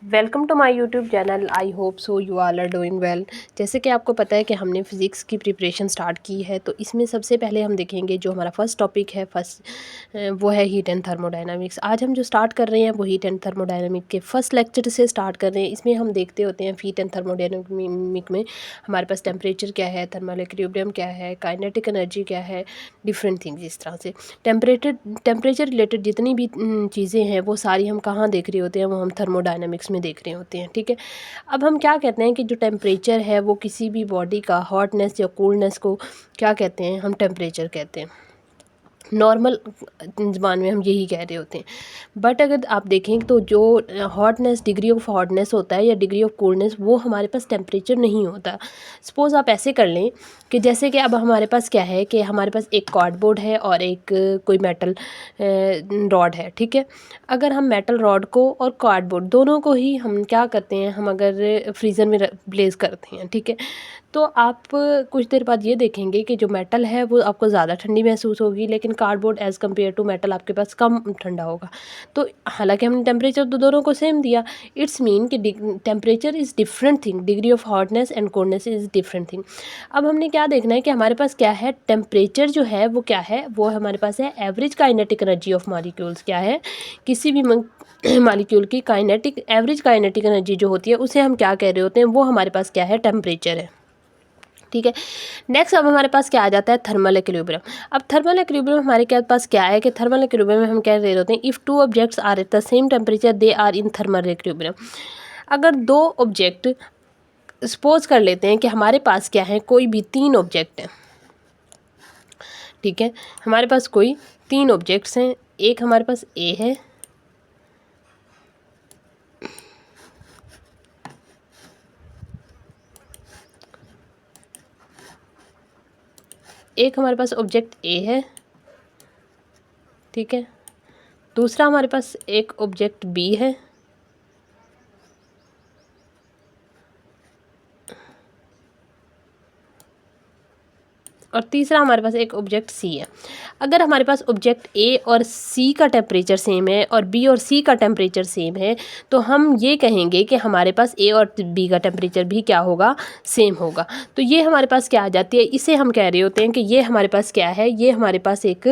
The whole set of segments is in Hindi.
Welcome to my YouTube channel. I hope so you all are doing well. जैसे कि आपको पता है कि हमने फ़िज़िक्स की प्रिपरेशन स्टार्ट की है, तो इसमें सबसे पहले हम देखेंगे जो हमारा फर्स्ट टॉपिक है वो है हीट एंड थर्मोडायनामिक्स। आज हम जो स्टार्ट कर रहे हैं वो हीट एंड थर्मोडायनामिक के फर्स्ट लेक्चर से स्टार्ट कर रहे हैं। इसमें हम देखते होते हैं हीट एंड थर्मोडायनामिक में हमारे पास टेम्परेचर क्या है, थर्मल इक्विलिब्रियम क्या है, काइनेटिक एनर्जी क्या है, डिफरेंट थिंग्स। इस तरह से टेम्परेचर रिलेटेड जितनी भी चीज़ें हैं वो सारी हम कहाँ देख रहे होते हैं, वो हम थर्मोडायनामिक्स में देख रहे होते हैं। ठीक है, अब हम क्या कहते हैं कि जो टेम्परेचर है वो किसी भी बॉडी का हॉटनेस या कूलनेस को क्या कहते हैं, हम टेम्परेचर कहते हैं। नॉर्मल ज़बान में हम यही कह रहे होते हैं। बट अगर आप देखें तो जो हॉटनेस, डिग्री ऑफ हॉटनेस होता है या डिग्री ऑफ कूलनेस, वो हमारे पास टेम्परेचर नहीं होता। सपोज़ आप ऐसे कर लें कि जैसे कि अब हमारे पास क्या है कि हमारे पास एक कार्डबोर्ड है और एक कोई मेटल रॉड है। ठीक है, अगर हम मेटल रॉड को और कार्डबोर्ड दोनों को ही हम क्या करते हैं, हम अगर फ्रीज़र में प्लेस करते हैं, ठीक है, तो आप कुछ देर बाद ये देखेंगे कि जो मेटल है वो आपको ज़्यादा ठंडी महसूस होगी, लेकिन cardboard as compare to metal आपके पास कम ठंडा होगा। तो हालांकि हमने टेम्परेचर तो दोनों को सेम दिया, इट्स मीन कि temperature is different thing, degree of hotness and coldness is different thing. अब हमने क्या देखना है कि हमारे पास क्या है, टेम्परेचर जो है वो क्या है, वो हमारे पास है average kinetic energy of molecules. क्या है, किसी भी मॉलिक्यूल की काइनेटिक एवरेज काइनेटिक एनर्जी जो होती है उसे हम क्या कह रहे होते हैं, वो हमारे पास क्या है, टेम्परेचर है। ठीक है, नेक्स्ट अब हमारे पास क्या आ जाता है, थर्मल इक्विलिब्रियम। अब थर्मल इक्विलिब्रियम हमारे के पास क्या है कि थर्मल इक्विलिब्रियम में हम क्या दे रहे होते हैं, if two objects are at the same temperature they are in thermal equilibrium. अगर दो ऑब्जेक्ट, सपोज कर लेते हैं कि हमारे पास क्या है, कोई भी तीन ऑब्जेक्ट हैं। ठीक है, हमारे पास कोई तीन ऑब्जेक्ट्स हैं, एक हमारे पास ए है, एक हमारे पास ऑब्जेक्ट ए है, ठीक है, दूसरा हमारे पास एक ऑब्जेक्ट बी है, और तीसरा हमारे पास एक ऑब्जेक्ट सी है। अगर हमारे पास ऑब्जेक्ट ए और सी का टेम्परेचर सेम है और बी और सी का टेम्परेचर सेम है, तो हम ये कहेंगे कि हमारे पास ए और बी का टेम्परेचर भी क्या होगा, सेम होगा। तो ये हमारे पास क्या आ जाती है, इसे हम कह रहे होते हैं कि ये हमारे पास क्या है, ये हमारे पास एक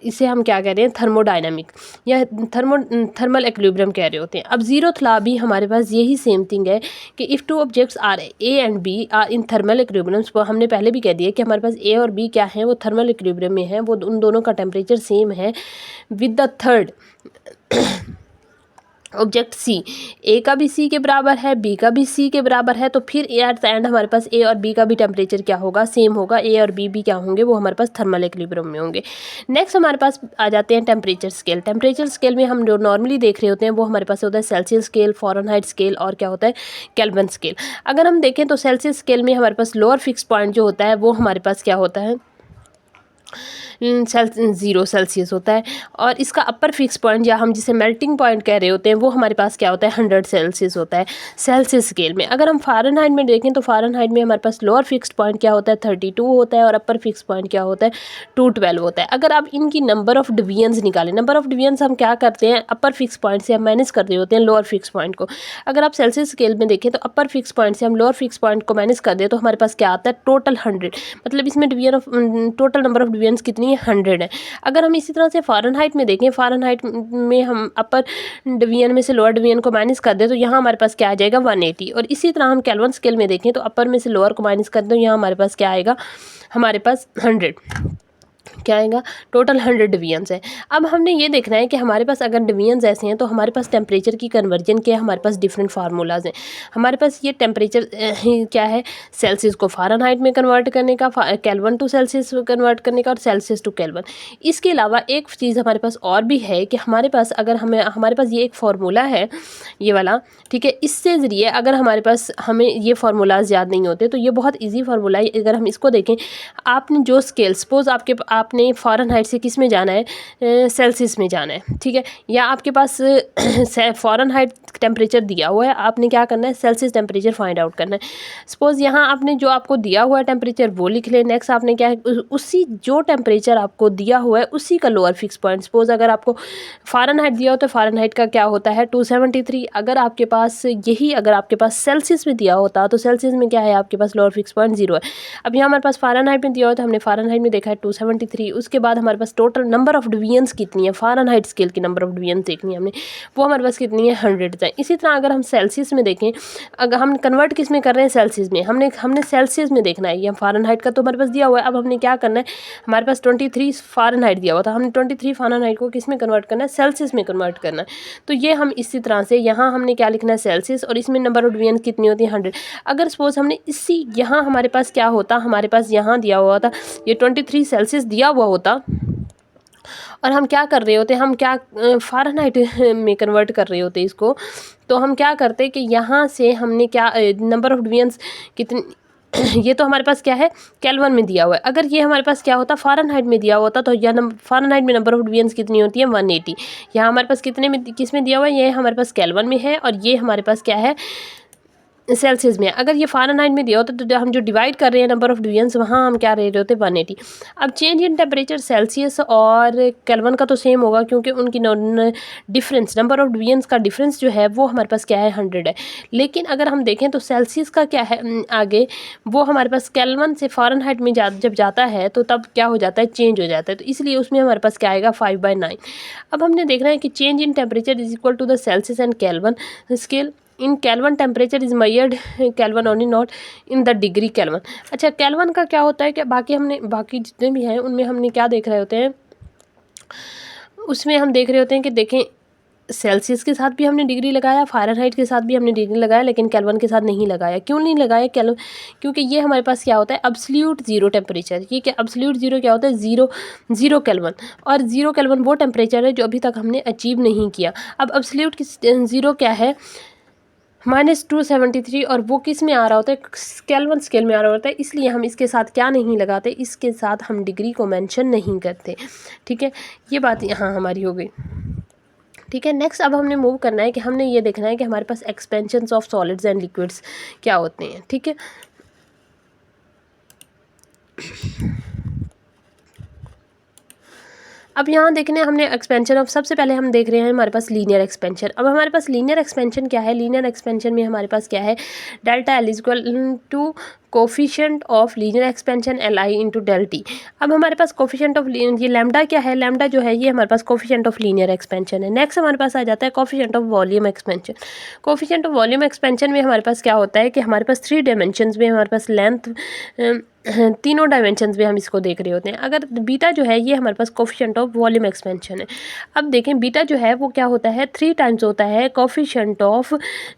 इसे हम क्या कह रहे हैं, थर्मोडायनामिक या थर्मल इक्विलिब्रियम कह रहे होते हैं। अब ज़ीरोथ लॉ भी हमारे पास यही सेम थिंग है कि if two objects are A and B are in thermal equilibrium, हमने पहले भी कह दिया कि हमारे पास ए और बी क्या है, वो थर्मल इक्विलिब्रियम में है, वो उन दोनों का टेम्परेचर सेम है, with the third object C, A का भी सी के बराबर है, बी का भी सी के बराबर है, तो फिर एट द एंड हमारे पास ए और बी का भी टेम्परेचर क्या होगा, सेम होगा। ए और बी भी क्या होंगे, वो हमारे पास थर्मल इक्विलिब्रियम में होंगे। नेक्स्ट हमारे पास आ जाते हैं टेम्परेचर स्केल। टेम्परेचर स्केल में हम जो नॉर्मली देख रहे होते हैं वो हमारे पास होता है सेल्सियस स्केल, फ़ारेनहाइट स्केल और क्या होता है, केल्विन स्केल। अगर हम देखें तो सेल्सियस स्केल में हमारे पास लोअर फिक्स पॉइंट जो होता है वो हमारे पास क्या होता है, 0 सेल्सियस होता है, और इसका अपर फिक्स पॉइंट या हम जिसे मेल्टिंग पॉइंट कह रहे होते हैं वो हमारे पास क्या होता है, 100 सेल्सियस होता है सेल्सियस स्केल में। अगर हम फ़ारेनहाइट में देखें तो फ़ारेनहाइट में हमारे पास लोअर फिक्स पॉइंट क्या होता है, 32 होता है, और अपर फिक्स पॉइंट क्या होता है, 212 होता है। अगर आप इनकी नंबर ऑफ़ डिवीजन्स निकालें, नंबर ऑफ़ डिवीजन्स हम क्या करते हैं, अपर फिक्स पॉइंट से हम माइनस कर रहे होते हैं लोअर फिक्स पॉइंट को। अगर आप सेल्सियस स्केल में देखें तो अपर फिक्स पॉइंट से हम लोअर फिक्स पॉइंट को माइनस कर दें तो हमारे पास क्या आता है, टोटल 100। मतलब इसमें division of total number of divisions कितनी है, 100 है। अगर हम इसी तरह से फ़ारेनहाइट में देखें, फ़ारेनहाइट में हम अपर डिवीजन में से लोअर डिवीजन को माइनस कर दें तो यहाँ हमारे पास क्या आ जाएगा, 180। और इसी तरह हम केल्विन स्केल में देखें तो अपर में से लोअर को माइनस कर दें तो यहाँ हमारे पास क्या आएगा, हमारे पास 100 क्या आएगा, टोटल 100 डिवीजन्स है। अब हमने ये देखना है कि हमारे पास अगर डिवीजन्स ऐसे हैं तो हमारे पास टेम्परेचर की कन्वर्जन के हमारे पास डिफरेंट फार्मूलाज हैं। हमारे पास ये टेम्परेचर क्या है, सेल्सियस को फ़ारेनहाइट में कन्वर्ट करने का, केल्विन टू सेल्सियस कन्वर्ट करने का, और सेल्सियस टू केल्विन। इसके अलावा एक चीज़ हमारे पास और भी है कि हमारे पास अगर हमारे पास ये एक फार्मूला है, ये वाला, ठीक है, इससे ज़रिए अगर हमारे पास हमें ये फार्मूलाज याद नहीं होते तो ये बहुत ईजी फार्मूला है। अगर हम इसको देखें, आपने जो स्केल, सपोज़ आपके आपने फ़ारेनहाइट से किस में जाना है, सेल्सियस में जाना है, ठीक है। या आपके पास फ़ारेनहाइट टेम्परेचर दिया हुआ है, आपने क्या करना है, सेल्सियस टेम्परेचर फाइंड आउट करना है। सपोज़ यहाँ आपने जो आपको दिया हुआ है टेम्परेचर वो लिख ले। नेक्स्ट आपने क्या है, उसी जो टेम्परेचर आपको दिया हुआ है उसी का लोअर फिक्स पॉइंट। सपोज़ अगर आपको फ़ारेनहाइट दिया हो तो फ़ारेनहाइट का क्या होता है 273। अगर आपके पास अगर आपके पास सेल्सियस में दिया होता तो सेल्सियस में क्या है, आपके पास लोअर फिक्स पॉइंट 0 है। अब यहाँ हमारे पास फ़ारेनहाइट में दिया हो तो हमने फ़ारेनहाइट में देखा है 273। उसके बाद हमारे पास टोटल नंबर ऑफ़ डिवीजन्स कितनी है, फ़ारेनहाइट स्केल की नंबर ऑफ़ डिवीजन देखनी है हमने, वो हमारे पास कितनी है, 100 है। इसी तरह अगर हम सेल्सियस में देखें, अगर हम कन्वर्ट किस में कर रहे हैं, सेल्सियस में, हमने सेल्सियस में देखना है। ये फ़ारेनहाइट का तो हमारे पास दिया हुआ है। अब हमने क्या करना है, हमारे पास 23 फ़ारेनहाइट दिया हुआ था, हमने 23 फ़ारेनहाइट को किस में कन्वर्ट करना है, सेल्सियस में कन्वर्ट करना है। तो ये हम इसी तरह से यहाँ हमने क्या लिखना है, सेल्सियस, और इसमें नंबर ऑफ़ डिवीजन कितनी होती है, 100। अगर सपोज हमने इसी यहाँ हमारे पास क्या होता, हमारे पास यहाँ दिया हुआ था ये 23 सेल्सियस दिया हुआ होता, और हम क्या कर रहे होते, हम क्या फ़ारेनहाइट में कन्वर्ट कर रहे होते इसको, तो हम क्या करते कि यहाँ से हमने क्या नंबर ऑफ़ डिवीजन्स कितनी ये तो हमारे पास क्या है, केल्विन में दिया हुआ है। अगर ये हमारे पास क्या होता, फ़ारेनहाइट में दिया होता, तो यह फ़ारेनहाइट में नंबर ऑफ़ डिवीजन्स कितनी होती है, 180। यहाँ हमारे पास कितने में, किस में दिया हुआ है, ये हमारे पास केल्विन में है, और ये हमारे पास क्या है, सेल्सियस में। अगर ये फ़ारेनहाइट में दिया होता तो हम जो डिवाइड कर रहे हैं नंबर ऑफ़ डिवीजन्स, वहाँ हम क्या ले रहे होते, 180। अब चेंज इन टेम्परेचर सेल्सियस और केल्विन का तो सेम होगा, क्योंकि उनकी डिफरेंस, नंबर ऑफ़ डिवीजन्स का डिफरेंस जो है वो हमारे पास क्या है, 100 है। लेकिन अगर हम देखें तो सेल्सियस का क्या है, आगे वो हमारे पास केल्विन से फ़ारेनहाइट में जब जाता है तो तब क्या हो जाता है, चेंज हो जाता है। तो इसलिए उसमें हमारे पास क्या आएगा, 5/9। अब हमने देखना है कि change in temperature is equal to the Celsius and Kelvin scale. In Kelvin temperature is measured Kelvin only, not in the degree Kelvin. अच्छा, केल्विन का क्या होता है कि बाकी जितने भी हैं उनमें हमने क्या देख रहे होते हैं, उसमें हम देख रहे होते हैं कि देखें सेल्सियस के साथ भी हमने डिग्री लगाया, फ़ारेनहाइट के साथ भी हमने डिग्री लगाया, लेकिन केल्विन के साथ नहीं लगाया। क्यों नहीं लगाया केल्विन, क्योंकि ये हमारे पास क्या होता है, एब्सोल्यूट ज़ीरो टेम्परेचर। ये क्या एब्सोल्यूट ज़ीरो क्या होता है, ज़ीरो केल्विन, और ज़ीरो केल्विन वो टेम्परेचर है जो अभी तक हमने अचीव नहीं किया। अब एब्सोल्यूट ज़ीरो क्या है, -273, और वो किस में आ रहा होता है, केल्विन स्केल में आ रहा होता है। इसलिए हम इसके साथ क्या नहीं लगाते, इसके साथ हम डिग्री को मेंशन नहीं करते, ठीक है। ये बात यहाँ हमारी हो गई, ठीक है। नेक्स्ट अब हमने मूव करना है कि हमने ये देखना है कि हमारे पास expansions of solids and liquids क्या होते हैं, ठीक है। अब यहाँ देखने हमने एक्सपेंशन ऑफ, सबसे पहले हम देख रहे हैं हमारे पास लीनियर एक्सपेंशन। अब हमारे पास लीनियर एक्सपेंशन क्या है, लीनियर एक्सपेंशन में हमारे पास क्या है, delta L is equal to coefficient of linear expansion L I into del T. अब हमारे पास कोफिशिएंट ऑफ, ये लैम्डा क्या है, लैम्डा जो है ये हमारे पास कोफिशिएंट ऑफ लीनियर एक्सपेंशन है। नेक्स्ट हमारे पास आ जाता है coefficient of volume expansion. Coefficient of volume expansion में हमारे पास क्या होता है कि हमारे पास 3 डायमेंशंस में हमारे पास लेंथ, तीनों डायमेंशंस में हम इसको देख रहे होते हैं। अगर बीटा जो है ये हमारे पास कोफिशिएंट ऑफ वॉल्यूम एक्सपेंशन है। अब देखें बीटा जो है वो क्या होता है, 3 टाइम्स होता है कोफिशिएंट ऑफ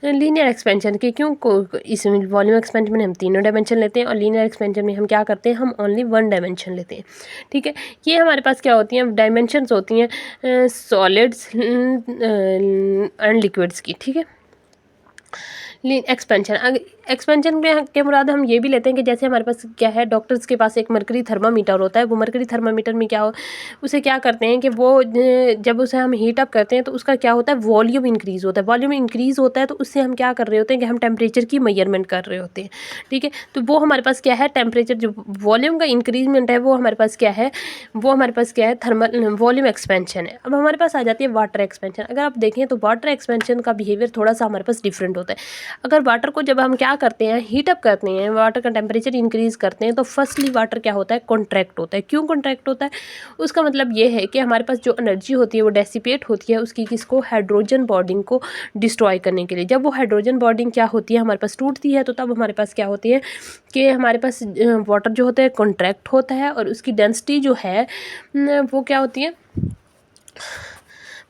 लीनियर एक्सपेंशन के। क्यों, इस वॉल्यूम एक्सपेंशन में हम तीनों डायमेंशन लेते हैं, और लीनियर एक्सपेंशन में हम क्या करते हैं, हम ओनली 1 डायमेंशन लेते हैं, ठीक है। ये हमारे पास क्या होती हैं, डायमेंशंस होती हैं सॉलिड्स एंड लिक्विड्स की, ठीक है। एक्सपेंशन, एक्सपेंशन में के मुराद हम ये भी लेते हैं कि जैसे हमारे पास क्या है, डॉक्टर्स के पास एक मरकरी थर्मामीटर होता है। वो मरकरी थर्मामीटर में क्या हो, उसे क्या करते हैं कि वो जब उसे हम हीट अप करते हैं तो उसका क्या होता है, वॉल्यूम इंक्रीज़ होता है। वॉल्यूम इंक्रीज़ होता है तो उससे हम क्या कर रहे होते हैं कि हम टेम्परेचर की मेजरमेंट कर रहे होते हैं, ठीक है। तो वो हमारे पास क्या है, टेम्परेचर जो वॉल्यूम का इंक्रीजमेंट है वो हमारे पास क्या है, थर्मल वॉल्यूम एक्सपेंशन है। अब हमारे पास आ जाती है वाटर एक्सपेंशन। अगर आप देखें तो वाटर एक्सपेंशन का बिहेवियर थोड़ा सा हमारे पास डिफरेंट होता है। अगर वाटर को जब हम क्या करते हैं, हीट अप करते हैं, वाटर का टेम्परेचर इंक्रीज़ करते हैं, तो फर्स्टली वाटर क्या होता है, कॉन्ट्रैक्ट होता है। क्यों कॉन्ट्रैक्ट होता है, उसका मतलब ये है कि हमारे पास जो एनर्जी होती है वो डेसिपेट होती है उसकी, किसको, हाइड्रोजन बॉन्डिंग को डिस्ट्रॉय करने के लिए। जब वो हाइड्रोजन बॉन्डिंग क्या होती है, हमारे पास टूटती है, तो तब हमारे पास क्या होती है कि हमारे पास वाटर जो होता है कॉन्ट्रैक्ट होता है, और उसकी डेंसिटी जो है वो क्या होती है,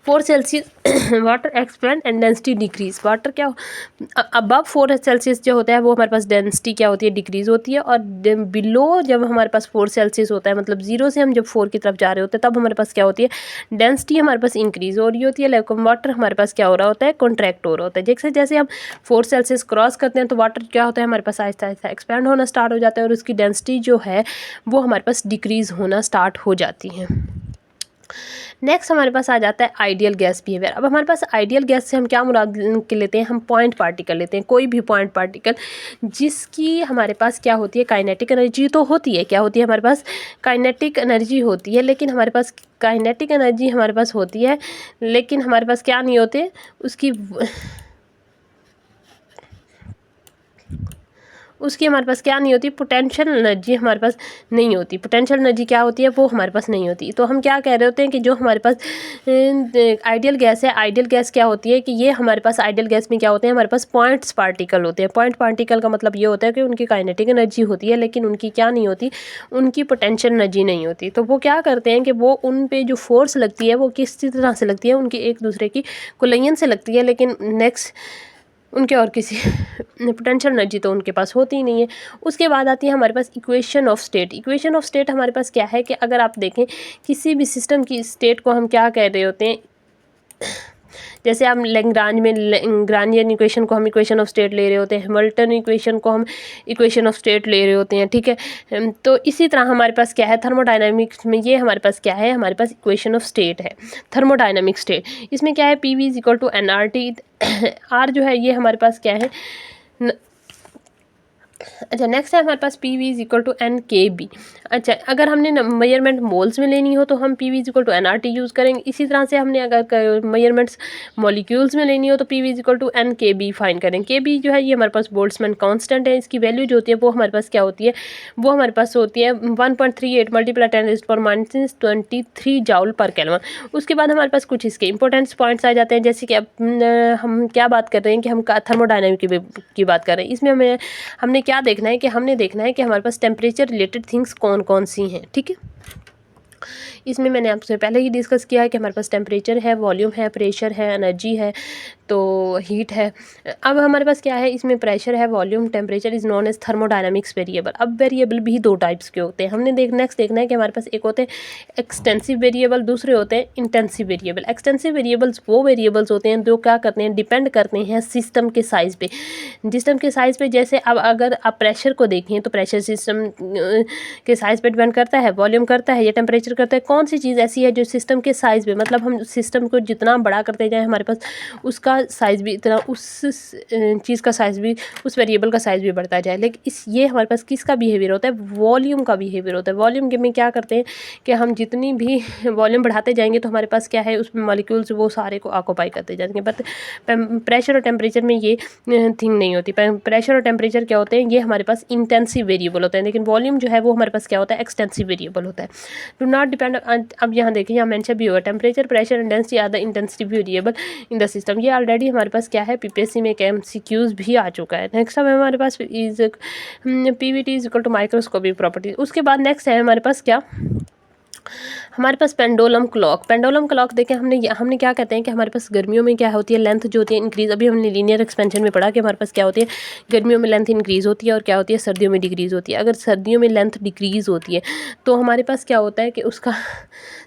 4 Celsius water expand and density decrease. Water क्या अबव 4 सेल्सियस जो होता है वो हमारे पास डेंसिटी क्या होती है, डिक्रीज होती है। और बिलो जब हमारे पास 4 सेल्सियस होता है, मतलब 0 से हम जब 4 की तरफ जा रहे होते हैं, तब हमारे पास क्या होती है, डेंसिटी हमारे पास इंक्रीज हो रही होती है, लेकिन वाटर हमारे पास क्या हो रहा होता है, कॉन्ट्रैक्ट हो रहा होता है। जैसे जैसे हम 4 सेल्सियस क्रॉस करते हैं तो वाटर क्या होता है, हमारे पास आहिस्ता आहिस्ता एक्सपैंड होना स्टार्ट हो जाता है और उसकी डेंसिटी जो है वो हमारे पास डिक्रीज होना स्टार्ट हो जाती है। नेक्स्ट हमारे पास आ जाता है आइडियल गैस बिहेवियर। अब हमारे पास आइडियल गैस से हम क्या मुराद के लेते हैं, हम पॉइंट पार्टिकल लेते हैं, कोई भी पॉइंट पार्टिकल जिसकी हमारे पास क्या होती है, काइनेटिक एनर्जी तो होती है, क्या होती है हमारे पास, काइनेटिक एनर्जी होती है, लेकिन हमारे पास काइनेटिक एनर्जी हमारे पास होती है, लेकिन हमारे पास क्या नहीं होते, उसकी हमारे पास क्या नहीं होती, पोटेंशियल एनर्जी हमारे पास नहीं होती। पोटेंशियल एनर्जी क्या होती है, वो हमारे पास नहीं होती। तो हम क्या कह रहे होते हैं कि जो हमारे पास आइडियल गैस है, आइडियल गैस क्या होती है कि ये हमारे पास आइडियल गैस में क्या होते हैं, हमारे पास पॉइंट्स पार्टिकल होते हैं। पॉइंट पार्टिकल का मतलब ये होता है कि उनकी काइनेटिक एनर्जी होती है, लेकिन उनकी क्या नहीं होती, उनकी पोटेंशियल एनर्जी नहीं होती। तो वो क्या करते हैं कि वो उन पे जो फोर्स लगती है वो किस तरह से लगती है, उनकी एक दूसरे की कोलिजन से लगती है, लेकिन नेक्स्ट उनके और किसी पोटेंशियल एनर्जी तो उनके पास होती ही नहीं है। उसके बाद आती है हमारे पास equation of state. Equation of state हमारे पास क्या है कि अगर आप देखें किसी भी सिस्टम की स्टेट को हम क्या कह रहे होते हैं, जैसे हम लैग्रांजियन इक्वेशन को हम इक्वेशन ऑफ स्टेट ले रहे होते हैं, हैमिल्टन इक्वेशन को हम इक्वेशन ऑफ स्टेट ले रहे होते हैं, ठीक है। तो इसी तरह हमारे पास क्या है, थर्मोडायनामिक्स में ये हमारे पास क्या है, हमारे पास इक्वेशन ऑफ स्टेट है, थर्मोडायनामिक स्टेट। इसमें क्या है, PV is equal to NRT। R जो है ये हमारे पास क्या है, अच्छा नेक्स्ट है हमारे पास PV is equal to NKB। अच्छा अगर हमने मेजरमेंट मोल्स में लेनी हो तो हम PV is equal to NRT use करेंगे। इसी तरह से हमने अगर मेजरमेंट्स मॉलिक्यूल्स में लेनी हो तो PV is equal to NKB fine करेंगे। KB जो है ये हमारे पास बोल्ट्जमैन कांस्टेंट है, इसकी वैल्यू जो होती है वो हमारे पास क्या होती है, वो हमारे पास होती है 1.38 मल्टीप्लाई 10⁻⁻23 जूल पर केल्विन। उसके बाद हमारे पास कुछ इसके इंपॉर्टेंट पॉइंट्स आ जाते हैं, जैसे कि अब हम क्या बात कर रहे हैं कि हम थर्मोडायनामिक की बात कर रहे हैं। इसमें हमने क्या देखना है कि हमने देखना है कि हमारे पास टेम्परेचर रिलेटेड थिंग्स कौन कौन सी हैं, ठीक है। इसमें मैंने आपसे पहले ही डिस्कस किया है कि हमारे पास टेम्परेचर है, वॉल्यूम है, प्रेशर है, एनर्जी है, तो हीट है। अब हमारे पास क्या है, इसमें प्रेशर है, volume, temperature is known as thermodynamics variable. अब वेरिएबल भी 2 टाइप्स के होते हैं। हमने नेक्स्ट देखना है कि हमारे पास एक होते हैं एक्सटेंसिव वेरिएबल, दूसरे होते हैं इंटेंसिव वेरिएबल। एक्सटेंसिव वेरिएबल्स वो वेरिएबल्स होते हैं जो क्या करते हैं, डिपेंड करते हैं सिस्टम के साइज़ पे। सिस्टम के साइज़ पे जैसे अब अगर आप प्रेशर को देखें तो प्रेशर सिस्टम के साइज़ पे डिपेंड करता है, वॉल्यूम करता है या टेम्परेचर करता है। कौन सी चीज़ ऐसी है जो सिस्टम के साइज़ पे, मतलब हम सिस्टम को जितना बड़ा करते जाएँ हमारे पास उसका साइज़ भी इतना, उस चीज़ का साइज़ भी, उस वेरिएबल का साइज़ भी बढ़ता जाए। लेकिन ये हमारे पास किसका बिहेवियर होता है, वॉल्यूम का बिहेवियर होता है। वॉल्यूम में क्या करते हैं कि हम जितनी भी वॉल्यूम बढ़ाते जाएंगे तो हमारे पास क्या है, उसमें मॉलिक्यूल्स वो सारे को ऑक्यूपाई करते जाएंगे। बट प्रेशर और टेम्परेचर में ये थिंग नहीं होती। प्रेशर और टेम्परेचर क्या होते हैं, ये हमारे पास इंटेंसिव वेरिएबल होता है, लेकिन वॉल्यूम जो है वो हमारे पास क्या होता है, एक्सटेंसिव वेरिएबल होता है। Do not depend. अब यहाँ देखिए, यहाँ मेंशन भी हुआ temperature, pressure and density are the intensive variable in the system. ये ऑलरेडी हमारे पास क्या है, PPSC में एक MCQs भी आ चुका है। नेक्स्ट है हमारे पास is PVT is equal to microscopic properties. उसके बाद नेक्स्ट है हमारे पास क्या, हमारे पास पेंडुलम क्लॉक। पेंडुलम क्लॉक देखें, हमने क्या कहते हैं कि हमारे पास गर्मियों में क्या होती है, लेंथ जो होती है इंक्रीज। अभी हमने लीनियर एक्सपेंशन में पढ़ा कि हमारे पास क्या होती है, गर्मियों में लेंथ इंक्रीज होती है और क्या होती है, सर्दियों में डिक्रीज होती है। अगर सर्दियों में लेंथ डिक्रीज होती है तो हमारे पास क्या होता है कि उसका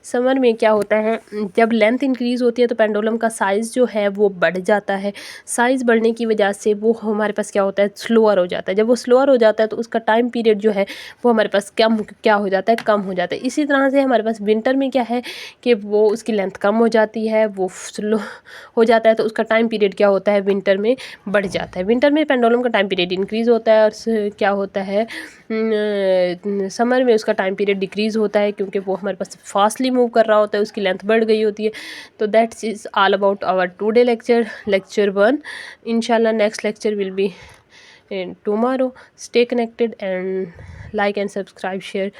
समर में क्या होता है, जब लेंथ इंक्रीज होती है तो पेंडुलम का साइज़ जो है वो बढ़ जाता है। साइज़ बढ़ने की वजह से वो हमारे पास क्या होता है, स्लोअर हो जाता है। जब वो स्लोअर हो जाता है तो उसका टाइम पीरियड जो है वो हमारे पास क्या हो जाता है, कम हो जाता है। इसी तरह से हमारे पास विंटर में क्या है कि वो उसकी लेंथ कम हो जाती है, वो स्लो हो जाता है, तो उसका टाइम पीरियड क्या होता है, विंटर में बढ़ जाता है। विंटर में पेंडुलम का टाइम पीरियड इंक्रीज़ होता है और क्या होता है, समर में उसका टाइम पीरियड डिक्रीज़ होता है, क्योंकि वो हमारे पास फास्टली मूव कर रहा होता है, उसकी लेंथ बढ़ गई होती है। तो that's is all about our today lecture 1। इंशाल्लाह next lecture will be tomorrow. Stay connected and like and subscribe, share.